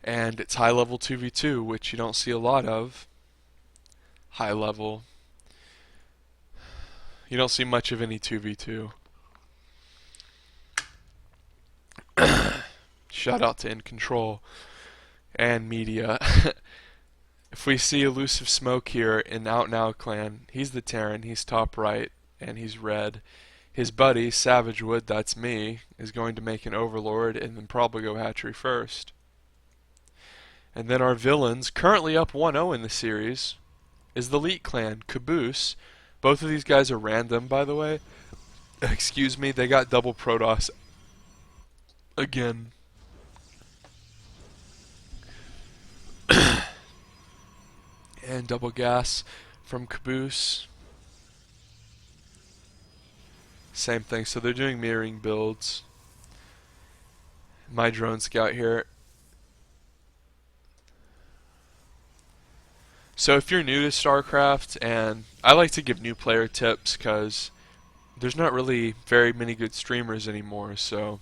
And it's high level 2v2, which you don't see a lot of. High level. You don't see much of any 2v2. Shout out to In Control and media. If we see Elusive Smoke here in OutNow clan, he's the Terran, he's top right, and he's red. His buddy, Savagewood, that's me, is going to make an Overlord and then probably go hatchery first. And then our villains, currently up 1-0 in the series, is the Elite clan, Caboose. Both of these guys are random, by the way. Excuse me, they got double Protoss again. And double gas from Caboose. Same thing, so they're doing mirroring builds. My drone scout here. So if you're new to StarCraft, and I like to give new player tips because there's not really very many good streamers anymore, so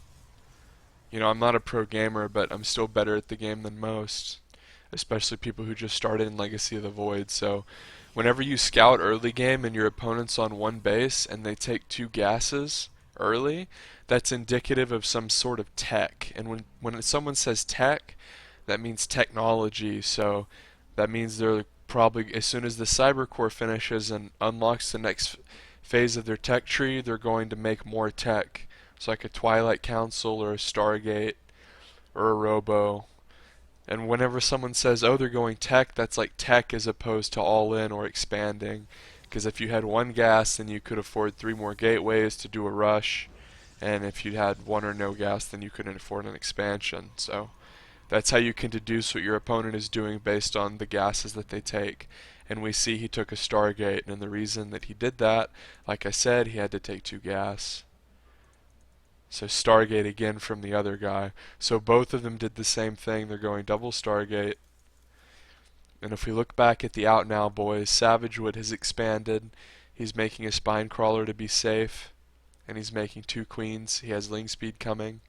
I'm not a pro gamer, but I'm still better at the game than most, especially people who just started in Legacy of the Void. So whenever you scout early game and your opponent's on one base and they take two gases early, that's indicative of some sort of tech. And when someone says tech, that means technology. So that means they're probably, as soon as the Cyber Core finishes and unlocks the next phase of their tech tree, they're going to make more tech. It's like a Twilight Council or a Stargate or a Robo. And whenever someone says, oh, they're going tech, that's like tech as opposed to all in or expanding. Because if you had one gas, then you could afford 3 more gateways to do a rush. And if you had 1 or no gas, then you couldn't afford an expansion. So that's how you can deduce what your opponent is doing based on the gases that they take. And we see he took a Stargate, and the reason that he did that, like I said, he had to take 2 gas. So Stargate again from the other guy. So both of them did the same thing. They're going double Stargate. And if we look back at the OutNow boys, Savagewood has expanded. He's making a spine crawler to be safe. And he's making 2 queens. He has ling speed coming.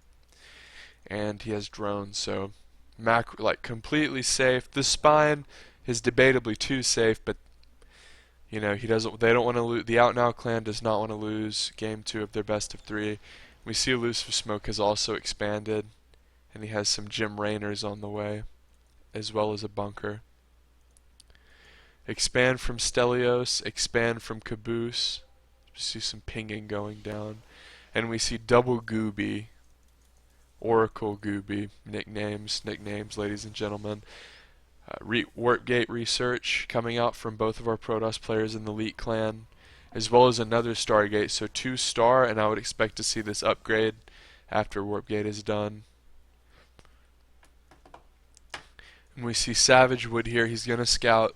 And he has drones. So completely safe. The spine is debatably too safe, but he doesn't. They don't want to lose. The OutNow clan does not want to lose game 2 of their best of 3. We see Elusive Smoke has also expanded, and he has some Jim Rayners on the way, as well as a bunker. Expand from Stelios, expand from Caboose. We see some pinging going down. And we see double Gooby, Oracle Gooby, nicknames, ladies and gentlemen. Warpgate research coming out from both of our Protoss players in the Elite clan, as well as another Stargate, so 2 star, and I would expect to see this upgrade after Warpgate is done. And we see Savagewood here. He's going to scout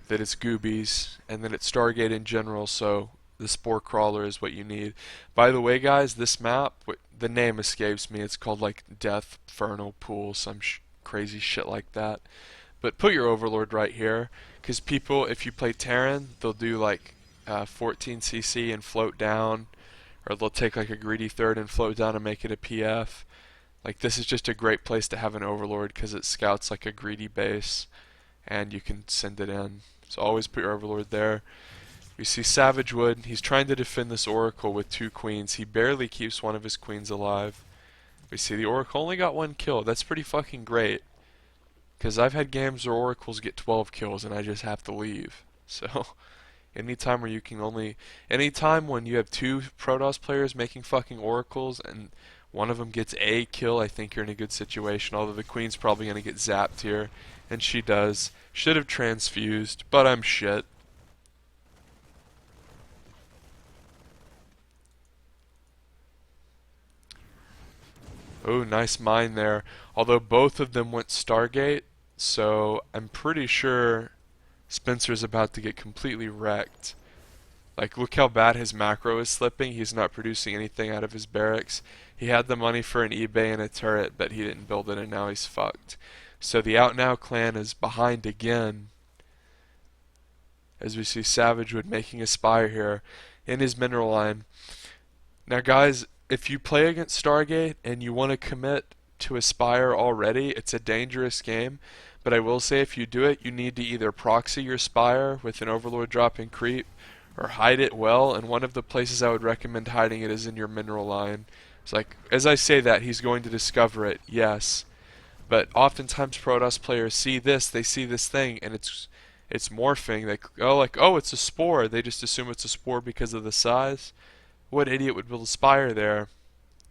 that it's Goobies and that it's Stargate in general, so the Spore Crawler is what you need. By the way, guys, this map, the name escapes me. It's called like Death Fernal Pool, some crazy shit like that. But put your Overlord right here, because people, if you play Terran, they'll do like 14cc and float down, or they'll take like a greedy third and float down and make it a PF. Like, this is just a great place to have an Overlord because it scouts like a greedy base and you can send it in. So always put your Overlord there. We see Savagewood. He's trying to defend this Oracle with 2 queens. He barely keeps one of his queens alive. We see the Oracle only got 1 kill. That's pretty fucking great, because I've had games where Oracles get 12 kills and I just have to leave. So anytime when you have 2 Protoss players making fucking Oracles and one of them gets a kill, I think you're in a good situation. Although the Queen's probably going to get zapped here, and she does. Should have transfused, but I'm shit. Oh, nice mine there. Although both of them went Stargate, so I'm pretty sure Spencer's about to get completely wrecked. Like, look how bad his macro is slipping. He's not producing anything out of his barracks. He had the money for an eBay and a turret, but he didn't build it, and now he's fucked. So the OutNow clan is behind again, as we see Savagewood making a Spire here in his mineral line. Now, guys, if you play against Stargate and you want to commit to Aspire already, it's a dangerous game. But I will say if you do it, you need to either proxy your Spire with an Overlord dropping creep, or hide it well, and one of the places I would recommend hiding it is in your mineral line. It's like, as I say that, he's going to discover it, yes. But oftentimes Protoss players see this, they see this thing, and it's morphing. They go like, oh, it's a spore. They just assume it's a spore because of the size. What idiot would build a spire there?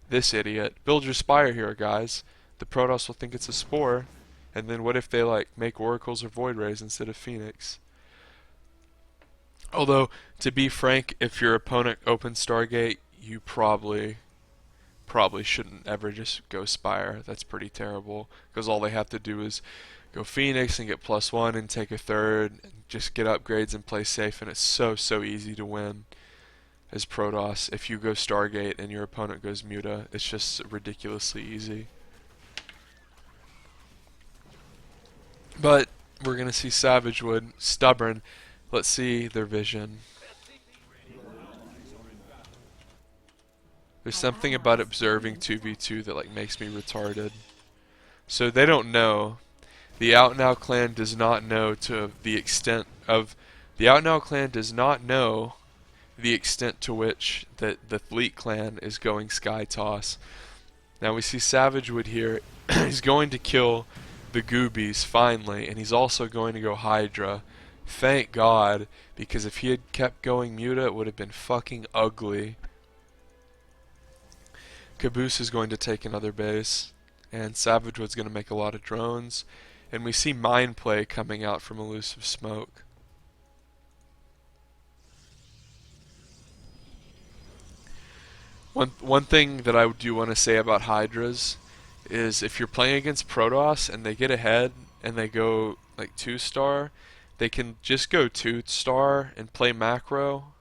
This idiot. Build your spire here, guys. The Protoss will think it's a spore. And then what if they like make oracles or void rays instead of Phoenix? Although, to be frank, if your opponent opens Stargate, you probably shouldn't ever just go Spire. That's pretty terrible, because all they have to do is go Phoenix and get +1 and take a third, and just get upgrades and play safe, and it's so easy to win as Protoss. If you go Stargate and your opponent goes Muta, it's just ridiculously easy. But we're going to see Savagewood, stubborn. Let's see their vision. There's something about observing 2v2 that like makes me retarded. So they don't know. The OutNow clan does not know to the extent of the OutNow clan does not know the extent to which the Fleet clan is going Sky Toss. Now we see Savagewood here. He's going to kill the Goobies finally, and he's also going to go Hydra. Thank God, because if he had kept going Muta, it would have been fucking ugly. Caboose is going to take another base, and Savagewood's going to make a lot of drones, and we see Mind Play coming out from Elusive Smoke. One thing that I do want to say about Hydras is if you're playing against Protoss and they get ahead and they go like 2-star, they can just go 2-star and play macro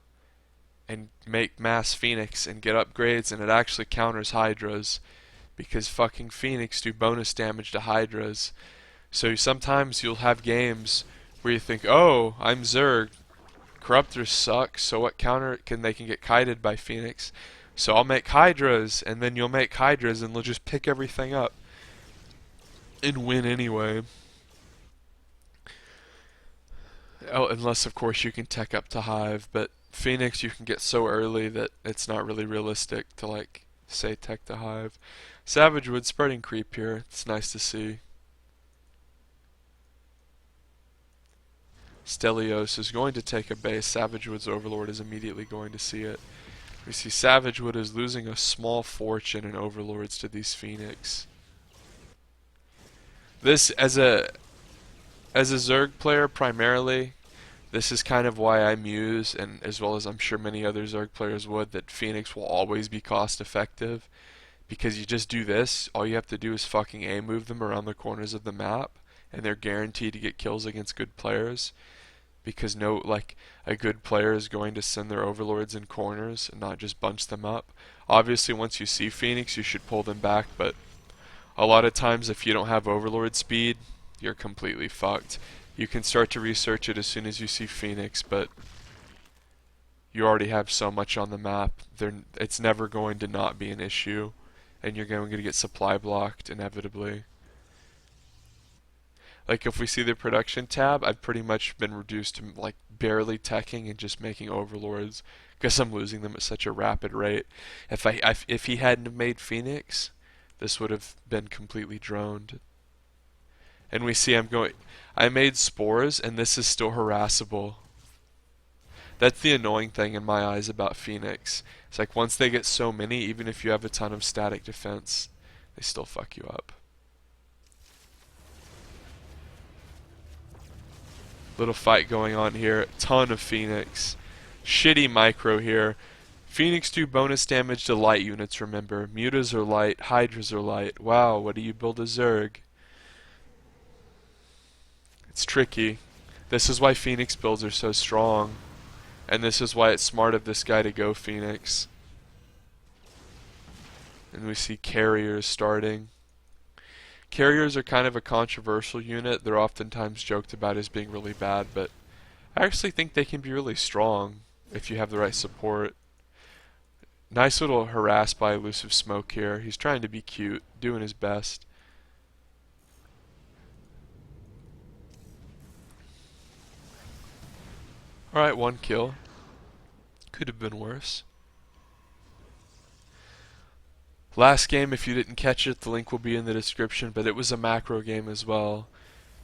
and make mass Phoenix and get upgrades, and it actually counters Hydras because fucking Phoenix do bonus damage to Hydras. So sometimes you'll have games where you think, oh, I'm Zerg, Corruptors suck, so what counter can they can get kited by Phoenix? So I'll make Hydras, and then you'll make Hydras and they'll just pick everything up and win anyway. Oh, unless of course you can tech up to Hive, but Phoenix you can get so early that it's not really realistic to like say tech to Hive. Savagewood spreading creep here. It's nice to see. Stelios is going to take a base. Savagewood's Overlord is immediately going to see it. We see Savagewood is losing a small fortune in Overlords to these Phoenix. This as a Zerg player primarily, this is kind of why I muse, and as well as I'm sure many other Zerg players would, that Phoenix will always be cost effective. Because you just do this, all you have to do is fucking A-move them around the corners of the map, and they're guaranteed to get kills against good players. Because a good player is going to send their Overlords in corners and not just bunch them up. Obviously once you see Phoenix you should pull them back, but a lot of times if you don't have Overlord speed, you're completely fucked. You can start to research it as soon as you see Phoenix, but you already have so much on the map, it's never going to not be an issue, and you're going to get supply blocked inevitably. Like if we see the production tab, I've pretty much been reduced to like barely teching and just making Overlords because I'm losing them at such a rapid rate. If he hadn't have made Phoenix, this would have been completely droned. And we see I made spores and this is still harassable. That's the annoying thing in my eyes about Phoenix. It's like once they get so many, even if you have a ton of static defense, they still fuck you up. Little fight going on here. Ton of Phoenix. Shitty micro here. Phoenix do bonus damage to light units, remember. Mutas are light. Hydras are light. Wow, what do you build a Zerg? It's tricky. This is why Phoenix builds are so strong. And this is why it's smart of this guy to go Phoenix. And we see carriers starting. Carriers are kind of a controversial unit. They're oftentimes joked about as being really bad, but I actually think they can be really strong if you have the right support. Nice little harass by Elusive Smoke here. He's trying to be cute, doing his best. Alright, 1 kill. Could have been worse. Last game, if you didn't catch it, the link will be in the description, but it was a macro game as well.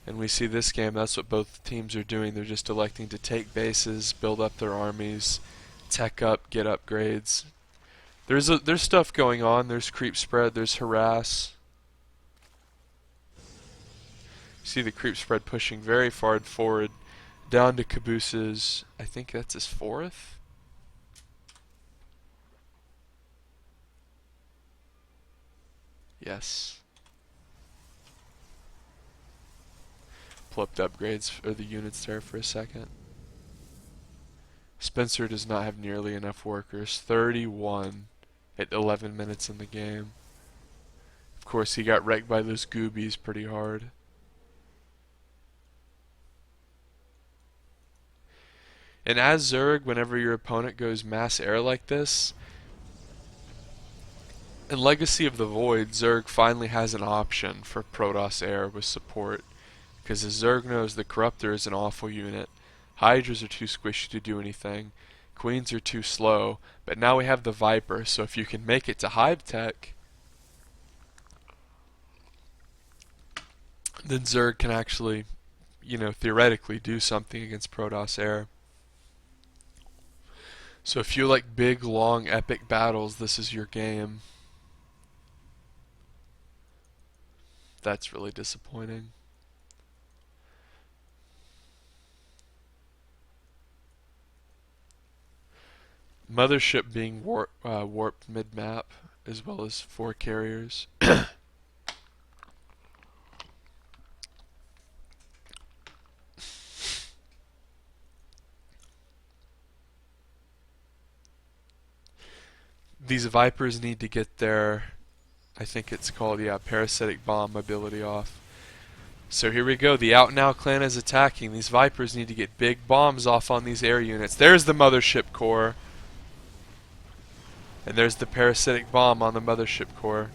And we see this game, that's what both teams are doing. They're just electing to take bases, build up their armies, tech up, get upgrades. There's stuff going on. There's creep spread, there's harass. See the creep spread pushing very far forward, down to Caboose's, I think that's his 4th? Yes. Pull up the upgrades, or the units there for a second. Spencer does not have nearly enough workers. 31 at 11 minutes in the game. Of course, he got wrecked by those goobies pretty hard. And as Zerg, whenever your opponent goes mass air like this, in Legacy of the Void, Zerg finally has an option for Protoss air with support. Because as Zerg knows, the Corruptor is an awful unit. Hydras are too squishy to do anything. Queens are too slow. But now we have the Viper, so if you can make it to Hive Tech, then Zerg can actually, theoretically do something against Protoss air. So if you like big, long, epic battles, this is your game. That's really disappointing. Mothership being warped mid-map, as well as 4 carriers. These Vipers need to get their, I think it's called, parasitic bomb ability off. So here we go, the OutNow clan is attacking. These Vipers need to get big bombs off on these air units. There's the Mothership core. And there's the parasitic bomb on the Mothership core.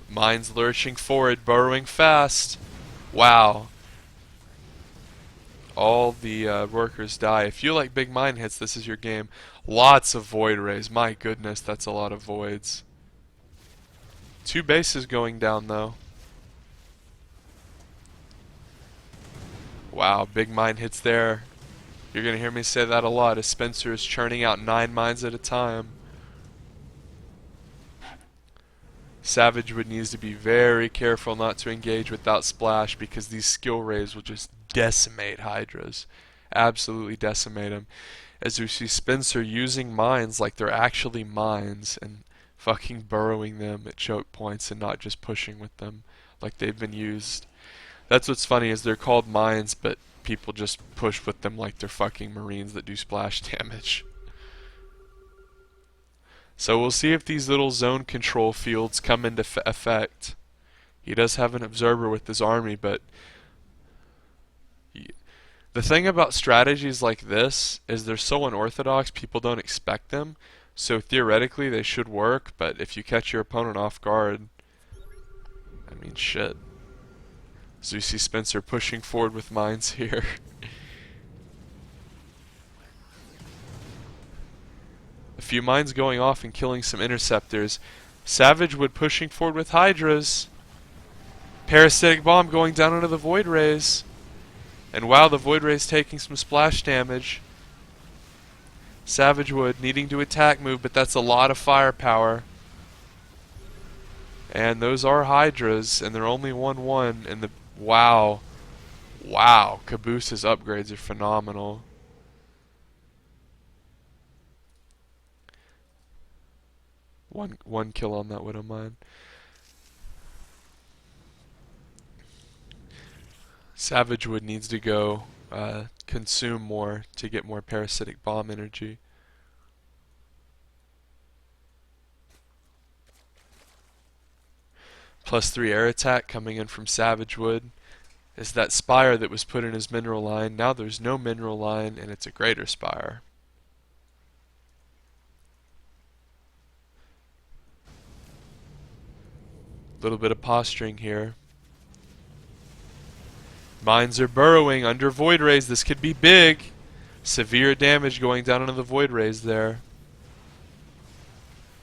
Mines lurching forward, burrowing fast. Wow. All the workers die. If you like big mine hits, this is your game. Lots of void rays. My goodness, that's a lot of voids. 2 bases going down though. Wow, big mine hits there. You're going to hear me say that a lot as Spencer is churning out 9 mines at a time. Savagewood needs to be very careful not to engage without splash because these skill rays will just decimate Hydras. Absolutely decimate them. As we see Spencer using mines like they're actually mines and fucking burrowing them at choke points and not just pushing with them like they've been used. That's what's funny is they're called mines, but people just push with them like they're fucking marines that do splash damage. So we'll see if these little zone control fields come into effect. He does have an observer with his army, but the thing about strategies like this is they're so unorthodox, people don't expect them. So theoretically they should work, but if you catch your opponent off guard, I mean shit. So you see Spencer pushing forward with mines here. A few mines going off and killing some interceptors. Savagewood pushing forward with Hydras. Parasitic bomb going down into the Void Rays. And wow, the Void Rays taking some splash damage. Savagewood needing to attack move, but that's a lot of firepower. And those are Hydras, and they're only 1-1. And the wow, Caboose's upgrades are phenomenal. One kill on that Widow Mine. Savagewood needs to go consume more to get more parasitic bomb energy. +3 air attack coming in from Savagewood. Is that spire that was put in his mineral line. Now there's no mineral line and it's a greater spire. little bit of posturing here. Mines are burrowing under Void Rays. This could be big. Severe damage going down into the Void Rays there.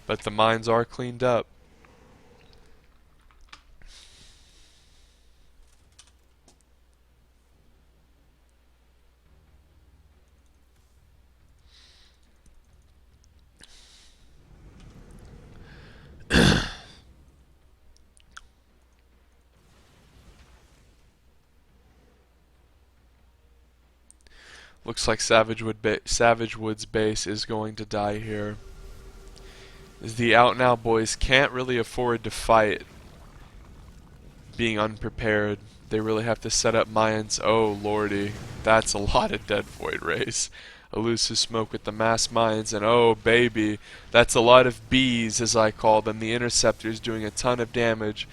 But the mines are cleaned up. Looks like Savage Wood's base is going to die here. The OutNow boys can't really afford to fight being unprepared. They really have to set up mines. Oh lordy, that's a lot of dead Void Rays. Elusive Smoke with the mass mines, and oh baby, that's a lot of bees, as I call them. The interceptors doing a ton of damage.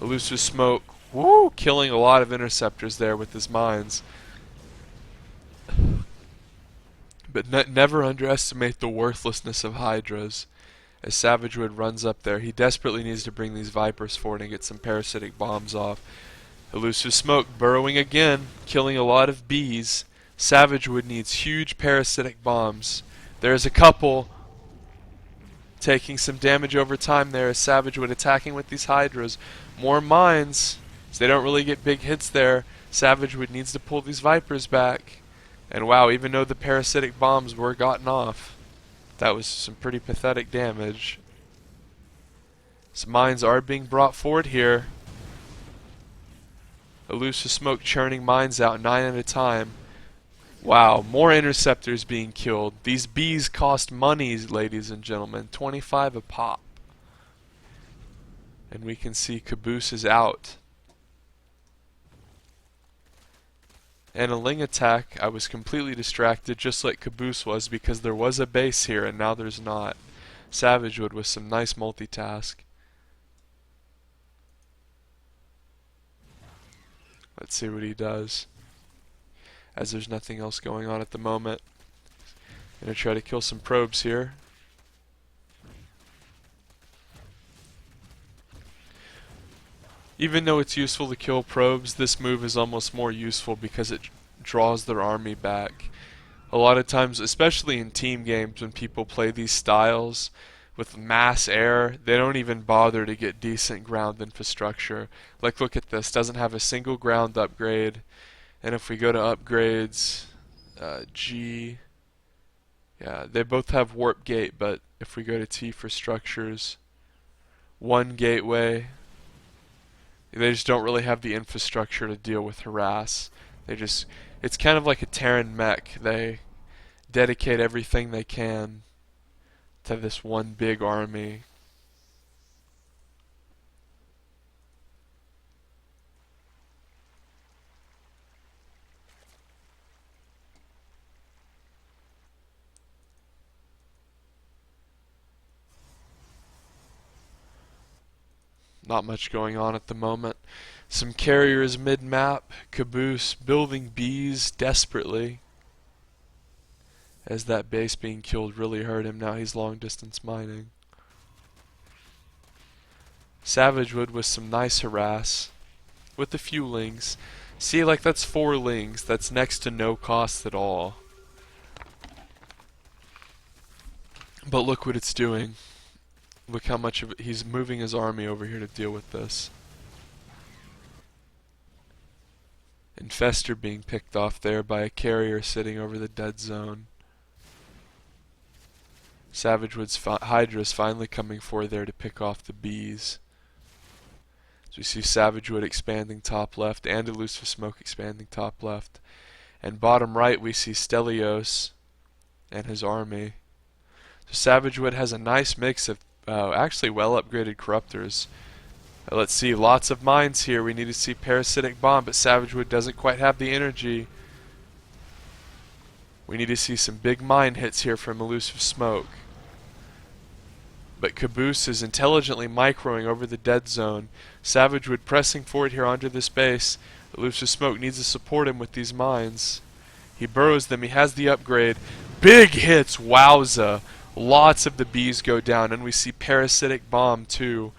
Elusive Smoke, woo, killing a lot of interceptors there with his mines. But never underestimate the worthlessness of Hydras. As Savagewood runs up there, he desperately needs to bring these Vipers forward and get some parasitic bombs off. Elusive Smoke burrowing again, killing a lot of bees. Savagewood needs huge parasitic bombs. There's a couple taking some damage over time there as Savagewood attacking with these Hydras. More mines, so they don't really get big hits there. Savagewood needs to pull these Vipers back. And wow, even though the parasitic bombs were gotten off, that was some pretty pathetic damage. Some mines are being brought forward here. Elusive Smoke churning mines out 9 at a time. Wow, more interceptors being killed. These bees cost money, ladies and gentlemen. 25 a pop. And we can see Caboose is out. And a Ling attack, I was completely distracted just like Caboose was because there was a base here and now there's not. Savagewood with some nice multitask. Let's see what he does. As there's nothing else going on at the moment. Gonna try to kill some probes here. Even though it's useful to kill probes, this move is almost more useful because it draws their army back. A lot of times, especially in team games, when people play these styles with mass air, they don't even bother to get decent ground infrastructure. Like, look at this, doesn't have a single ground upgrade. And if we go to upgrades, G, yeah, they both have warp gate, but if we go to T for structures, one gateway, they just don't really have the infrastructure to deal with harass. It's kind of like a Terran mech. They dedicate everything they can to this one big army. Not much going on at the moment. Some carriers mid-map. Caboose building bees desperately. As that base being killed really hurt him. Now he's long distance mining. Savagewood with some nice harass. With a few lings. See, like, that's 4 lings. That's next to no cost at all. But look what it's doing. Look how much of it, he's moving his army over here to deal with this. Infestor being picked off there by a carrier sitting over the dead zone. Savagewood's Hydra's finally coming forward there to pick off the bees. So we see Savagewood expanding top left and Elusive Smoke expanding top left. And bottom right we see Stelios and his army. So Savagewood has a nice mix of actually well upgraded corruptors. Let's see, lots of mines here. We need to see Parasitic Bomb, but Savagewood doesn't quite have the energy. We need to see some big mine hits here from Elusive Smoke. But Caboose is intelligently microing over the dead zone. Savagewood pressing forward here onto this base. Elusive Smoke needs to support him with these mines. He burrows them. He has the upgrade. Big hits! Wowza! Lots of the bees go down, and we see Parasitic Bomb too.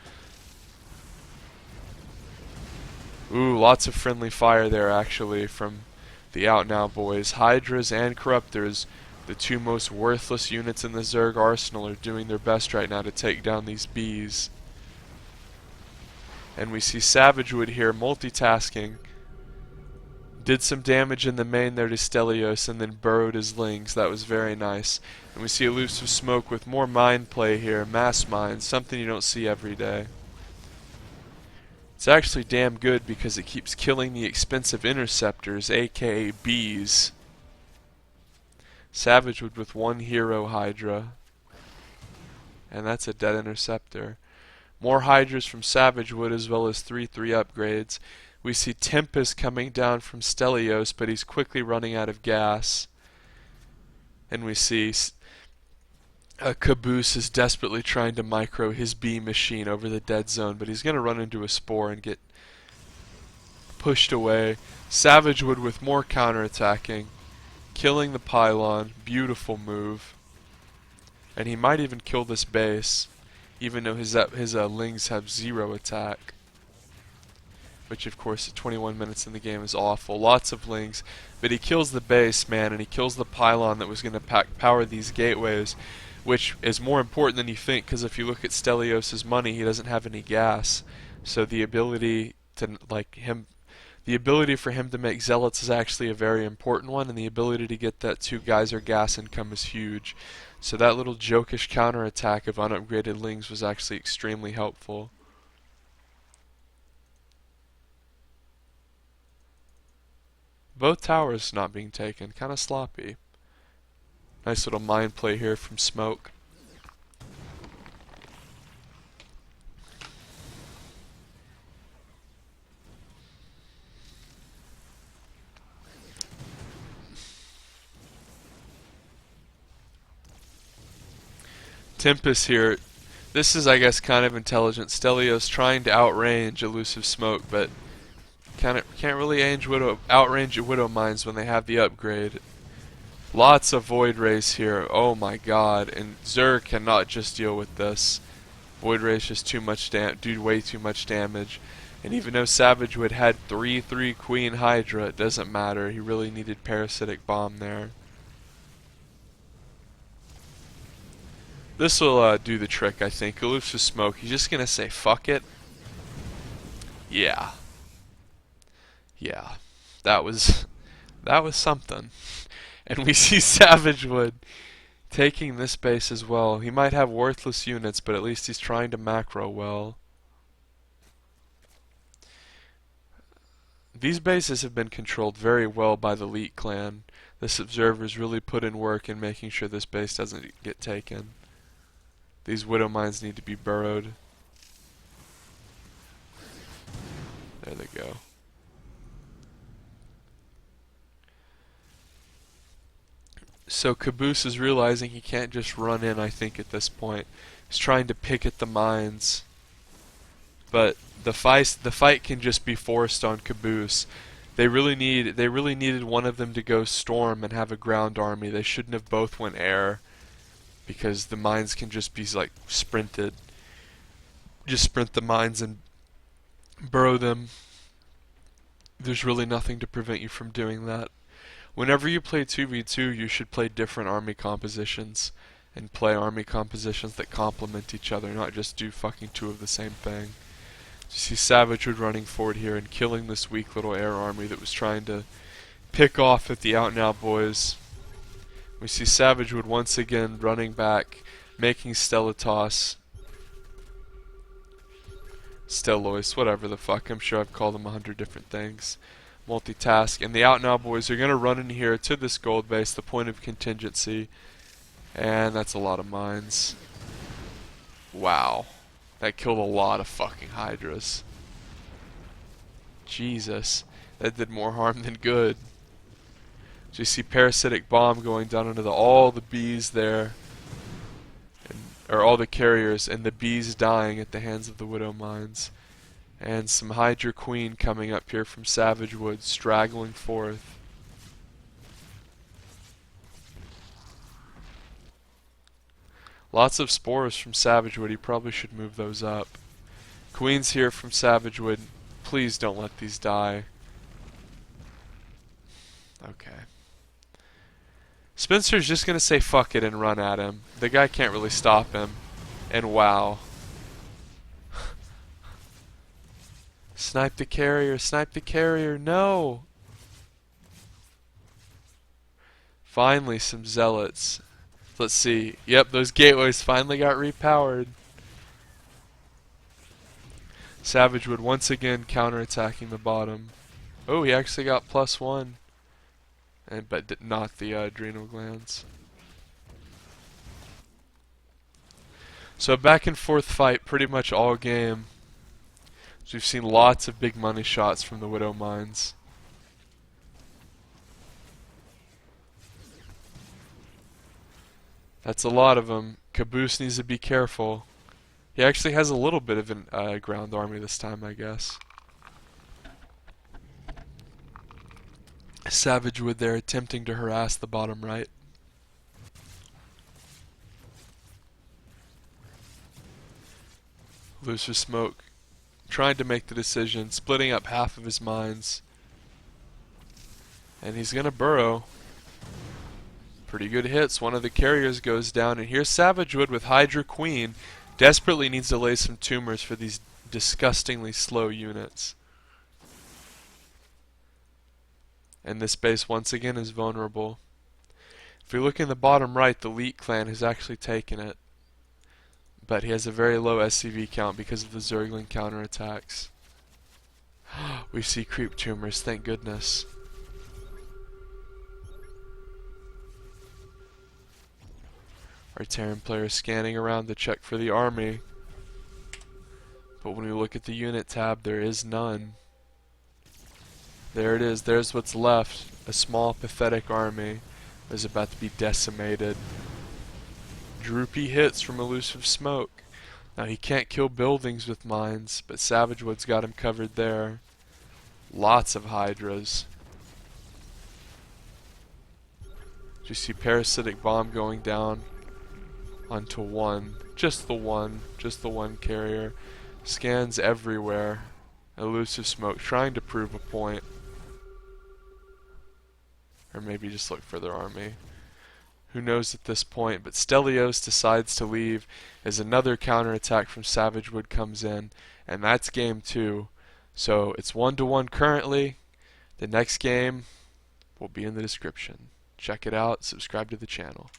Ooh, lots of friendly fire there actually from the OutNow boys. Hydras and Corruptors, the two most worthless units in the Zerg arsenal, are doing their best right now to take down these bees. And we see Savagewood here multitasking. Did some damage in the main there to Stelios and then burrowed his lings. That was very nice. And we see Elusive Smoke with more mind play here. Mass mines, something you don't see every day. It's actually damn good because it keeps killing the expensive interceptors, aka bees. Savagewood with one hero Hydra. And that's a dead interceptor. More Hydras from Savagewood as well as 3/3 upgrades. We see Tempest coming down from Stelios, but he's quickly running out of gas. And we see Caboose is desperately trying to micro his bee machine over the dead zone, but he's going to run into a spore and get pushed away. Savagewood with more counterattacking, killing the pylon. Beautiful move. And he might even kill this base, even though his lings have 0 attack. Which, of course, at 21 minutes in the game is awful. Lots of lings. But he kills the base, man, and he kills the pylon that was going to power these gateways, which is more important than you think, because if you look at Stelios' money, he doesn't have any gas. So the ability to, the ability for him to make zealots is actually a very important one, and the ability to get that 2 geyser gas income is huge. So that little jokish counterattack of unupgraded lings was actually extremely helpful. Both towers not being taken, kind of sloppy. Nice little mind play here from Smoke. Tempest here. This is, I guess, kind of intelligent. Stelios trying to outrange Elusive Smoke, but can't really outrange Widow Mines when they have the upgrade. Lots of Void Rays here. Oh my god. And Zerg cannot just deal with this. Void Rays just do way too much damage. And even though Savagewood had 3/3 Queen Hydra, it doesn't matter. He really needed Parasitic Bomb there. This will do the trick, I think. Elusive Smoke, he's just gonna say fuck it. Yeah. Yeah. That was something. And we see Savagewood taking this base as well. He might have worthless units, but at least he's trying to macro well. These bases have been controlled very well by the Leet clan. This observer's really put in work in making sure this base doesn't get taken. These Widow Mines need to be burrowed. There they go. So Caboose is realizing he can't just run in, I think, at this point. He's trying to pick at the mines. But the fight can just be forced on Caboose. They really needed one of them to go storm and have a ground army. They shouldn't have both went air, because the mines can just be like sprinted. Just sprint the mines and burrow them. There's really nothing to prevent you from doing that. Whenever you play 2v2, you should play different army compositions, and play army compositions that complement each other, not just do fucking 2 of the same thing. You see Savagewood running forward here and killing this weak little air army that was trying to pick off at the OutNow boys. We see Savagewood once again running back, making Stellatos. Stellois, whatever the fuck, I'm sure I've called them 100 different things. Multitask, and the OutNow boys are going to run in here to this gold base, the point of contingency, and that's a lot of mines. Wow, that killed a lot of fucking Hydras. Jesus, that did more harm than good. So you see Parasitic Bomb going down into all the bees there, or all the carriers, and the bees dying at the hands of the Widow Mines. And some Hydra Queen coming up here from Savagewood, straggling forth. Lots of spores from Savagewood, he probably should move those up. Queen's here from Savagewood, Please don't let these die. Okay. Spencer's just gonna say fuck it and run at him. The guy can't really stop him. And wow. Snipe the carrier, snipe the carrier, no! Finally, some zealots. Let's see. Yep, those gateways finally got repowered. Savage Wood once again counterattacking the bottom. Oh, he actually got +1. But not the adrenal glands. So back and forth fight pretty much all game. So we've seen lots of big money shots from the Widow Mines. That's a lot of them. Caboose needs to be careful. He actually has a little bit of a ground army this time, I guess. Savage Wood there attempting to harass the bottom right. Looser Smoke trying to make the decision, splitting up half of his mines. And he's gonna burrow. Pretty good hits. One of the carriers goes down, and here's Savage Wood with Hydra Queen. Desperately needs to lay some tumors for these disgustingly slow units. And this base once again is vulnerable. If we look in the bottom right, the Leet clan has actually taken it. But he has a very low SCV count because of the Zergling counterattacks. We see creep tumors, thank goodness. Our Terran player is scanning around to check for the army. But when we look at the unit tab, there is none. There it is, there's what's left. A small, pathetic army is about to be decimated. Droopy hits from Elusive Smoke. Now he can't kill buildings with mines, but Savage Wood's got him covered there. Lots of Hydras. You see Parasitic Bomb going down onto one. Just the one carrier. Scans everywhere. Elusive Smoke trying to prove a point. Or maybe just look for their army. Who knows at this point, but Stelios decides to leave as another counterattack from Savage Wood comes in, and that's game 2. So it's 1-1 currently. The next game will be in the description. Check it out, subscribe to the channel.